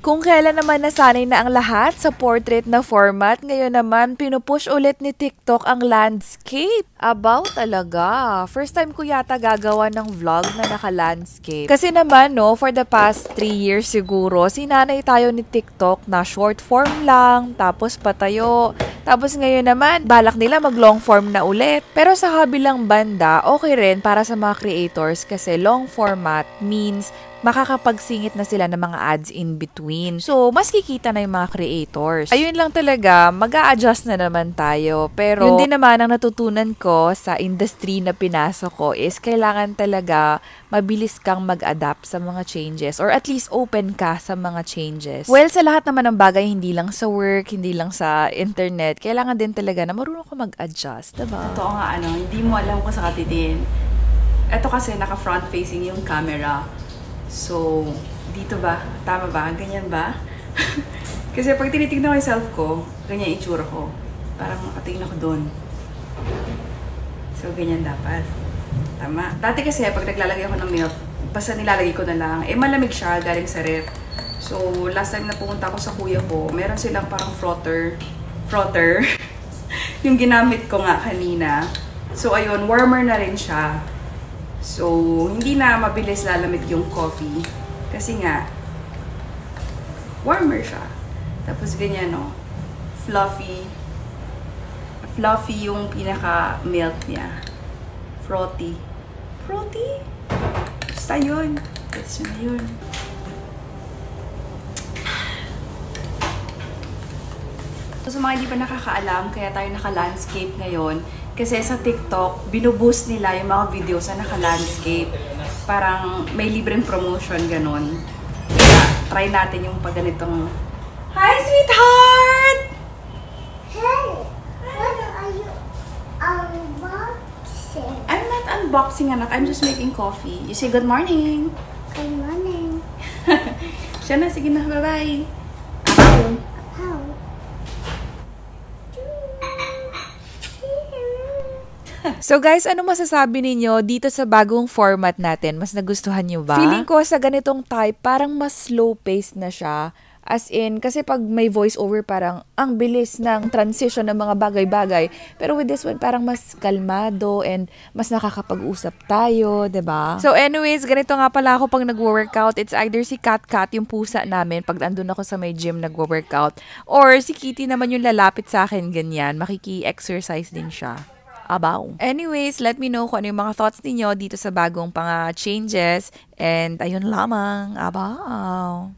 Kung kailan naman nasanay na ang lahat sa portrait na format, ngayon naman pinupush ulit ni TikTok ang landscape. About talaga. First time ko yata gagawa ng vlog na naka-landscape. Kasi naman no, for the past 3 years siguro, sinanay tayo ni TikTok na short form lang, tapos patayo. Tapos ngayon naman, balak nila mag long form na ulit. Pero sa kabilang banda, okay rin para sa mga creators kasi long format means makakapagsingit na sila ng mga ads in between. So, mas kikita na yung mga creators. Ayun lang talaga, mag-a-adjust na naman tayo. Pero, yun din naman ang natutunan ko sa industry na pinasok ko is kailangan talaga mabilis kang mag-adapt sa mga changes or at least open ka sa mga changes. Well, sa lahat naman ng bagay, hindi lang sa work, hindi lang sa internet, kailangan din talaga na marunong ka mag-adjust, diba? Totoo nga, hindi mo alam kung sa katitin. Ito kasi naka-front facing yung camera. So, dito ba? Tama ba? Ganyan ba? Kasi pag tinitignan ko yung self ko, ganyan yung itsura ko. Parang nakatingin ako doon. So, ganyan dapat. Tama. Dati kasi, pag naglalagay ako ng milk, basta nilalagay ko na lang. Eh, malamig siya, galing sa ref. So, last time na pumunta ako sa kuya ko, meron silang parang frotter. Yung ginamit ko nga kanina. So, ayun, warmer na rin siya. So, hindi na mabilis lalamig yung coffee. Kasi nga, warmer siya. Tapos ganyan, no? Fluffy. Fluffy yung pinaka-milk niya. Frothy. Frothy? Basta yun. That's yun. So, sa mga hindi pa nakakaalam, kaya tayo naka-landscape ngayon. Kasi sa TikTok, binuboost nila yung mga videos na naka-landscape. Parang may libreng promotion, ganun. Kaya, try natin yung pag ganitong... Hi, sweetheart! Hey! What are you unboxing? I'm not unboxing, anak. I'm just making coffee. You say good morning. Good morning. Siya na, sige na. Bye-bye. Ako. How? So guys, ano masasabi ninyo dito sa bagong format natin? Mas nagustuhan nyo ba? Feeling ko sa ganitong type, parang mas slow-paced na siya. As in, kasi pag may voice-over parang ang bilis ng transition ng mga bagay-bagay. Pero with this one, parang mas kalmado and mas nakakapag-usap tayo, 'di ba? So anyways, ganito nga pala ako pag nagwo-workout. It's either si Kat yung pusa namin pag andun ako sa may gym nagwo-workout. Or si Kitty naman yung lalapit sa akin, ganyan. Makiki-exercise din siya. Abaw. Anyways, let me know kung ano yung mga thoughts ninyo dito sa bagong changes. And ayun lamang. Abaw.